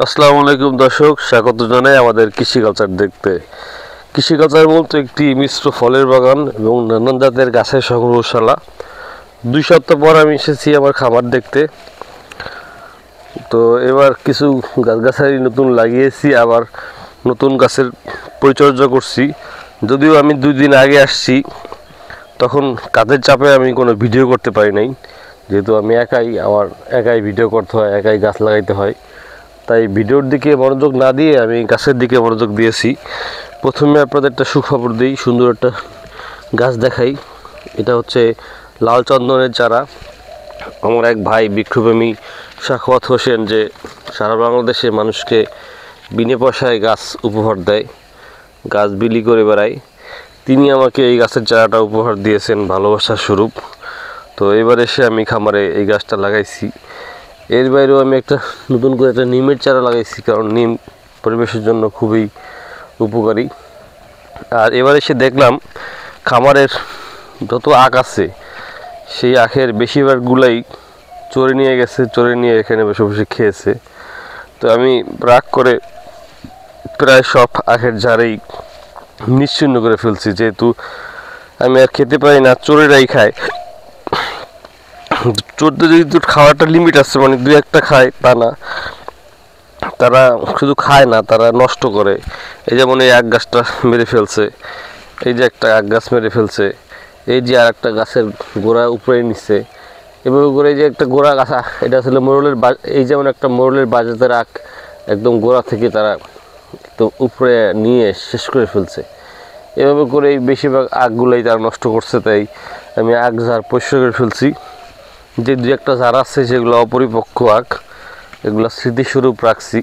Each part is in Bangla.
আসসালামু আলাইকুম দর্শক, স্বাগত জানাই আমাদের কৃষি কালচার দেখতে। কৃষি কালচার বলতে একটি মিশ্র ফলের বাগান এবং নানান জাতের গাছের সংগ্রহশালা। 2 সপ্তাহ পর আমি এসেছি আমার খামার দেখতে। তো এবার কিছু গাছগাছালি নতুন লাগিয়েছি, আবার নতুন গাছের পরিচর্যা করছি। যদিও আমি 2 দিন আগে আসছি, তখন কাজের চাপে আমি কোনো ভিডিও করতে পারি নাই, যেহেতু আমি একাই ভিডিও করতে হয়, একাই গাছ লাগাইতে হয়। তাই ভিডিওর দিকে মনোযোগ না দিয়ে আমি গাছের দিকে মনোযোগ দিয়েছি। প্রথমে আপনাদের একটা সুখবর দিই, সুন্দর একটা গাছ দেখাই। এটা হচ্ছে লাল চন্দনের চারা। আমার এক ভাই বৃক্ষপ্রেমী সাখাওয়াত হোসেন, যে সারা বাংলাদেশে মানুষকে বিনা পয়সায় গাছ উপহার দেয়, গাছ বিলি করে বেড়ায়, তিনি আমাকে এই গাছের চারাটা উপহার দিয়েছেন ভালোবাসার স্বরূপ। তো এবার এসে আমি খামারে এই গাছটা লাগাইছি। এর বাইরেও আমি নতুন করে একটা নিমের চারা লাগাইছি, কারণ নিম পরিবেশের জন্য খুবই উপকারী। আর এবার এসে দেখলাম খামারের যত আখ আছে, সেই আখের বেশিরভাগগুলাই চোরে নিয়ে গেছে, চোরে নিয়ে এখানে বসে বসে খেয়েছে। তো আমি রাগ করে প্রায় সব আখের ঝাড়েই নিশ্চিহ্ন করে ফেলছি, যেহেতু আমি আর খেতে পারি না, চোরেরাই খায়। চোরদের যেহেতু খাওয়াটা লিমিট আছে, মানে 2-1টা খায় তা না, তারা শুধু খায় না, তারা নষ্ট করে। এই যেমন এই আখ গাছটা মেরে ফেলছে, এই যে একটা আখ গাছ মেরে ফেলছে, এই যে আর একটা গাছের গোড়া উপরে নিচ্ছে, এভাবে করে যে একটা গোড়া গাছ, এটা আসলে এই যেমন একটা মোরলের বাজাতের আখ একদম গোড়া থেকে তারা তো উপরে নিয়ে শেষ করে ফেলছে। এভাবে করে এই বেশিরভাগ আখগুলাই তারা নষ্ট করছে। তাই আমি আখ ঝাড় পরিষ্কার করে ফেলছি। যে 2-1টা ঝাড় আছে সেগুলো অপরিপক্ক আখ, এগুলো স্মৃতিস্বরূপ রাখছি।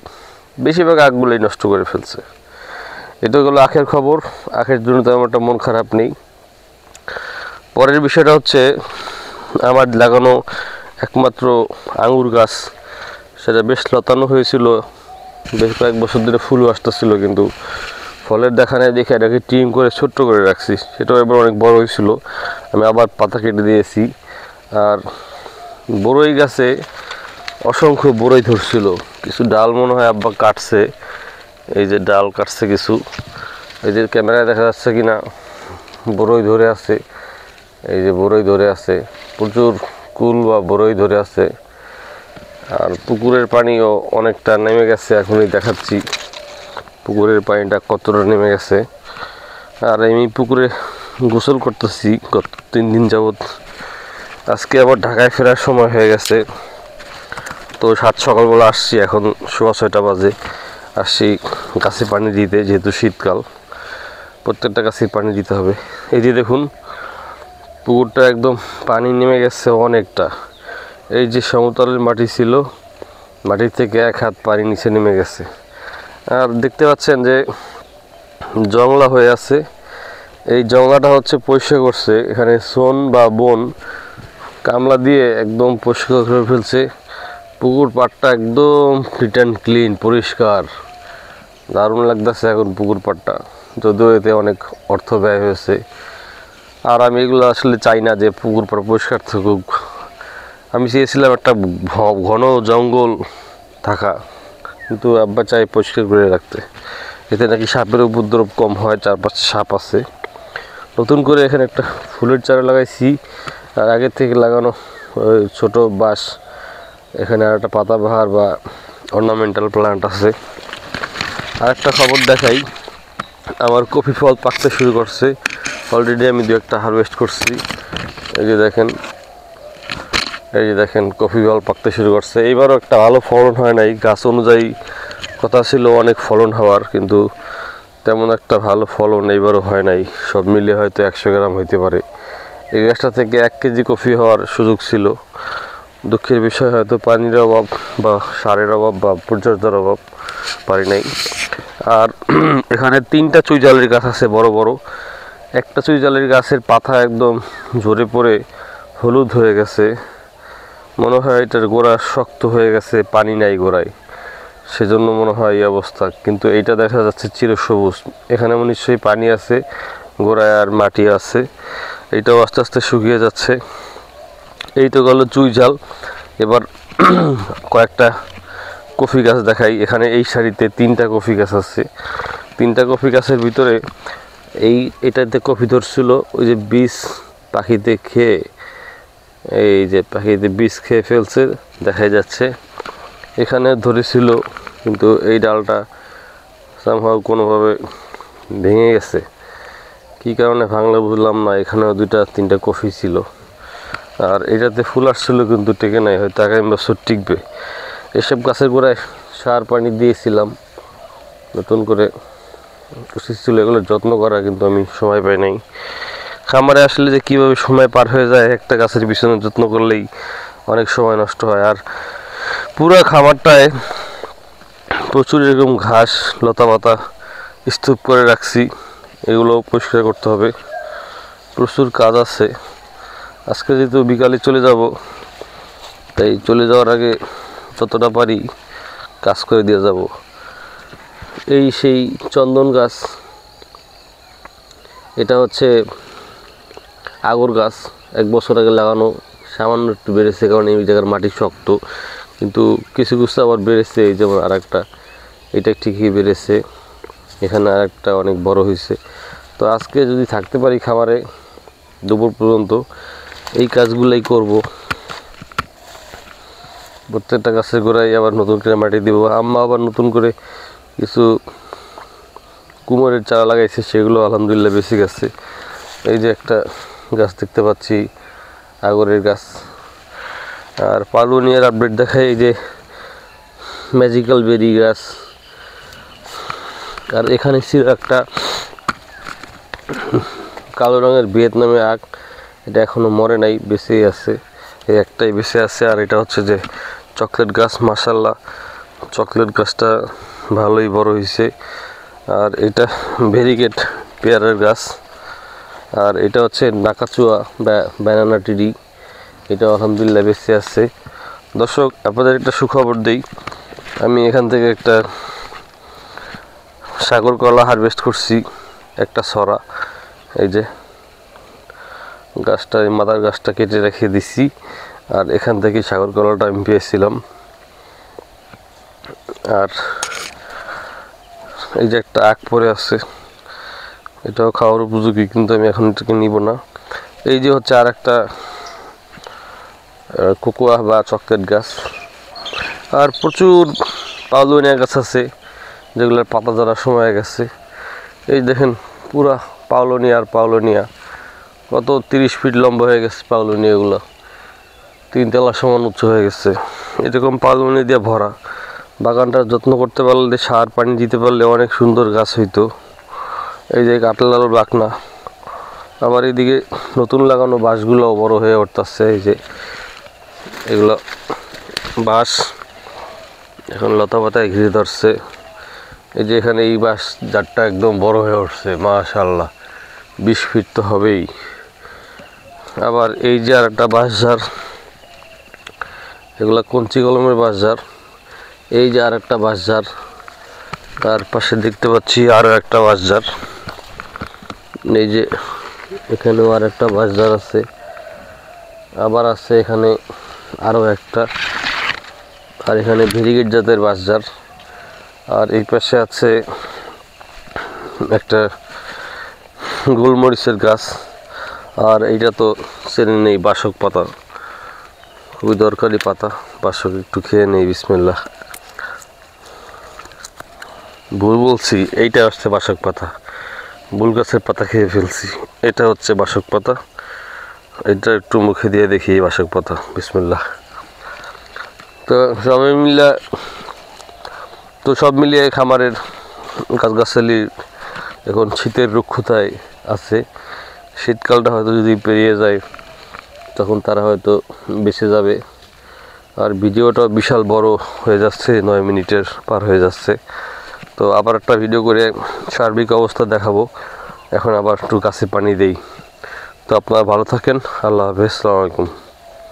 বেশিরভাগ আখগুলোই নষ্ট করে ফেলছে। এটা হলো আখের খবর। আখের জন্য তেমন একটা মন খারাপ নেই। পরের বিষয়টা হচ্ছে আমার লাগানো একমাত্র আঙুর গাছ, সেটা বেশ লতানো হয়েছিল, বেশ কয়েক বছর ধরে ফুলও আসতেছিল, কিন্তু ফলের দেখা নেই দেখে এটাকে টিম করে ছোট্ট করে রাখছি। সেটাও এবার অনেক বড় হয়েছিল, আমি আবার পাতা কেটে দিয়েছি। আর বড়ই গাছে অসংখ্য বড়ই ধরছিল, কিছু ডাল মনে হয় আব্বা কাটছে, এই যে ডাল কাটছে কিছু, এই যে ক্যামেরায় দেখা যাচ্ছে কিনা, বড়ই ধরে আছে, এই যে বড়ই ধরে আছে, প্রচুর কুল বা বড়ই ধরে আছে। আর পুকুরের পানিও অনেকটা নেমে গেছে, এখনই দেখাচ্ছি পুকুরের পানিটা কতটা নেমে গেছে। আর আমি পুকুরে গোসল করতেছি গত 3 দিন যাবৎ। আজকে আবার ঢাকায় ফেরার সময় হয়ে গেছে, তো সকালবেলা আসছি, এখন 6:15 বাজে। আসছি গাছে পানি দিতে, যেহেতু শীতকাল, প্রত্যেকটা গাছে পানি দিতে হবে। এই যে দেখুন, পুকুরটা একদম পানি নেমে গেছে অনেকটা। এই যে সমতলের মাটি ছিল, মাটির থেকে 1 হাত পানি নিচে নেমে গেছে। আর দেখতে পাচ্ছেন যে জংলা হয়ে আছে, এই জংলাটা হচ্ছে পরিষ্কার করছে, এখানে সোন বা বন কামলা দিয়ে একদম পরিষ্কার করে ফেলছে। পুকুর পাড়টা একদম নিট অ্যান্ড ক্লিন, পরিষ্কার, দারুণ লাগতেছে এখন পুকুর পাড়টা, যদিও এতে অনেক অর্থ ব্যয় হয়েছে। আর আমি এগুলো আসলে চাই না যে পুকুর পাড় পরিষ্কার থাকুক। আমি চেয়েছিলাম একটা ঘন জঙ্গল থাকা, কিন্তু আব্বা চাই পরিষ্কার করে রাখতে, এতে নাকি সাপের উপদ্রব কম হয়, চারপাশে সাপ আছে। নতুন করে এখানে একটা ফুলের চারা লাগাইছি, আর আগের থেকে লাগানো ওই ছোটো বাঁশ, এখানে আর একটা পাতাবাহার বা অর্নামেন্টাল প্লান্ট আছে। আর একটা খবর দেখাই, আমার কফি ফল পাকতে শুরু করছে, অলরেডি আমি 2-1টা হারভেস্ট করছি। এই যে দেখেন কফি ফল পাকতে শুরু করছে। এইবারও একটা ভালো ফলন হয় নাই, গাছ অনুযায়ী কথা ছিল অনেক ফলন হওয়ার, কিন্তু তেমন একটা ভালো ফলন এইবারও হয় নাই। সব মিলিয়ে হয়তো 100 গ্রাম হইতে পারে। এই গাছটা থেকে 1 কেজি কফি হওয়ার সুযোগ ছিল। দুঃখের বিষয়, হয়তো পানির অভাব বা সারের অভাব বা পরিচর্যার অভাব, পারি নাই। আর এখানে 3টা চুইঝালের গাছ আছে বড় বড়। একটা চুইঝালের গাছের পাতা একদম ঝরে পড়ে হলুদ হয়ে গেছে, মনে হয় এটার গোড়া শক্ত হয়ে গেছে, পানি নাই গোড়ায়, সেজন্য মনে হয় এই অবস্থা। কিন্তু এইটা দেখা যাচ্ছে চিরসবুজ, এখানে নিশ্চয়ই পানি আছে, গোড়ায় আর মাটি আছে। এইটাও আস্তে আস্তে শুকিয়ে যাচ্ছে। এই তো গেল চুইঝাল। এবার কয়েকটা কফি গাছ দেখাই। এখানে এই সারিতে 3টা কফি গাছ আছে। 3টা কফি গাছের ভিতরে এটাতে কফি ধরছিল, ওই যে বীজ পাখিতে খেয়ে, এই যে পাখিতে বীজ খেয়ে ফেলছে দেখাই যাচ্ছে। এখানে ধরেছিল, কিন্তু এই ডালটা সামহাও কোনোভাবে ভেঙে গেছে। কী কারণে ভাঙলে বুঝলাম না। এখানেও 2-3টা কফি ছিল, আর এটাতে ফুল আসছিল কিন্তু টেকে নাই, হয়তো আগামী বছর টিকবে। এসব গাছের গোড়ায় সার পানি দিয়েছিলাম, নতুন করে ছিল এগুলো যত্ন করা, কিন্তু আমি সময় পাই নাই। খামারে আসলে যে কীভাবে সময় পার হয়ে যায়, একটা গাছের পিছনে যত্ন করলেই অনেক সময় নষ্ট হয়। আর পুরো খামারটায় প্রচুর এরকম ঘাস লতা পাতা স্তূপ করে রাখছি, এগুলো পরিষ্কার করতে হবে। প্রচুর কাজ আছে। আজকে যেহেতু বিকালে চলে যাব, তাই চলে যাওয়ার আগে যতটা পারি কাজ করে দিয়ে যাব। এই সেই চন্দন গাছ, এটা হচ্ছে আগর গাছ, 1 বছর আগে লাগানো, সামান্য একটু বেড়েছে কারণ এই জায়গার মাটি শক্ত, কিন্তু কিছু কিছু আবার বেড়েছে। এই যেমন আরেকটা, এটা ঠিকই বেড়েছে, এখানে আরেকটা অনেক বড় হয়েছে। তো আজকে যদি থাকতে পারি খামারে দুপুর পর্যন্ত, এই কাজগুলোই করব। প্রত্যেকটা গাছের গোড়ায় আবার নতুন করে মাটি দিব। আম্মা আবার নতুন করে কিছু কুমোরের চারা লাগাইছে, সেগুলো আলহামদুলিল্লাহ বেশি গেছে। এই যে একটা গাছ দেখতে পাচ্ছি, আগরের গাছ। আর পালুনিয়ার আপডেট দেখায়, এই যে ম্যাজিক্যাল বেরি গাছ। আর এখানে ছিল একটা কালো রঙের ভিয়েতনামে আখ, এটা এখনো মরে নাই, বেঁচে আছে। এই একটাই বেঁচে আছে। আর এটা হচ্ছে যে চকলেট গাছ, মাশাআল্লাহ চকলেট গাছটা ভালোই বড় হয়েছে। আর এটা ভেরিগেট পেয়ারের গাছ। আর এটা হচ্ছে নাকাচুয়া ব্যানানা ট্রি, এটা আলহামদুলিল্লাহ বেঁচে আছে। দর্শক, আপনাদের একটা সুখবর দেই, আমি এখান থেকে একটা সাগর কলা হারভেস্ট করছি, একটা ছড়া। এই যে গাছটা, এই মাদার গাছটা কেটে রেখে দিছি, আর এখান থেকে সাগর কলাটা আমি পেয়েছিলাম। আর এই যে একটা আখ পরে আছে, এটাও খাওয়ার উপযোগী, কিন্তু আমি এখন এটাকে নিব না। এই যে হচ্ছে আর একটা কোকোয়া বা চকলেট গাছ। আর প্রচুর পাউলুনিয়া গাছ আছে, যেগুলোর পাতা ধরার সময় গেছে। এই দেখেন পুরা পাউলুনিয়া, আর পাউলুনিয়া কত 30 ফিট লম্বা হয়ে গেছে। পাউলুনিয়াগুলো 3 তলা সমান উঁচু হয়ে গেছে। এরকম পাউলুনি দিয়ে ভরা। বাগানটার যত্ন করতে পারলে, সার পানি দিতে পারলে অনেক সুন্দর গাছ হইতো। এই যে কাঁঠাল বাকনা। আবার এদিকে নতুন লাগানো বাঁশগুলোও বড় হয়ে উঠতেছে। এই যে এগুলো বাঁশ এখন লতা পাতায় ঘিরে ধরছে। এই যে এখানে এই বাঁশ জারটা একদম বড় হয়ে উঠছে, মাশাআল্লাহ 20 ফিট তো হবেই। আবার এই যে আর একটা বাঁশঝাড়, এগুলা কঞ্চি কলমের বাঁশঝাড়। এই যে আর একটা বাঁশঝাড়, তার পাশে দেখতে পাচ্ছি আরও একটা বাঁশঝাড়। এই যে এখানেও আর একটা বাঁশঝাড় আছে, আবার আছে এখানে আরও একটা। আর এখানে ভেরিগেট জাতের বাঁশঝাড়। আর এই পাশে আছে একটা গোলমরিচের গাছ। আর এইটা তো চেনে নেই, বাসক পাতা, খুবই দরকারি পাতা। বাসক একটু খেয়ে নেই, বিসমিল্লাহ। ভুল বলছি, এইটা হচ্ছে বাসক পাতা, বুল গাছের পাতা খেয়ে ফেলছি। এটা হচ্ছে বাসক পাতা, এটা একটু মুখে দিয়ে দেখি বাসক পাতা, বিসমিল্লাহ। তো সব মিলিয়ে খামারের গাছগাছালি এখন শীতের রুক্ষতায় আছে। শীতকালটা হয়তো যদি পেরিয়ে যায়, তখন তারা হয়তো বেঁচে যাবে। আর ভিডিওটা বিশাল বড় হয়ে যাচ্ছে, 9 মিনিটের পার হয়ে যাচ্ছে। তো আবার একটা ভিডিও করে সার্বিক অবস্থা দেখাবো। এখন আবার একটু গাছে পানি দেই। তো আপনারা ভালো থাকেন, আল্লাহ হাফেজ, আসসালামু আলাইকুম।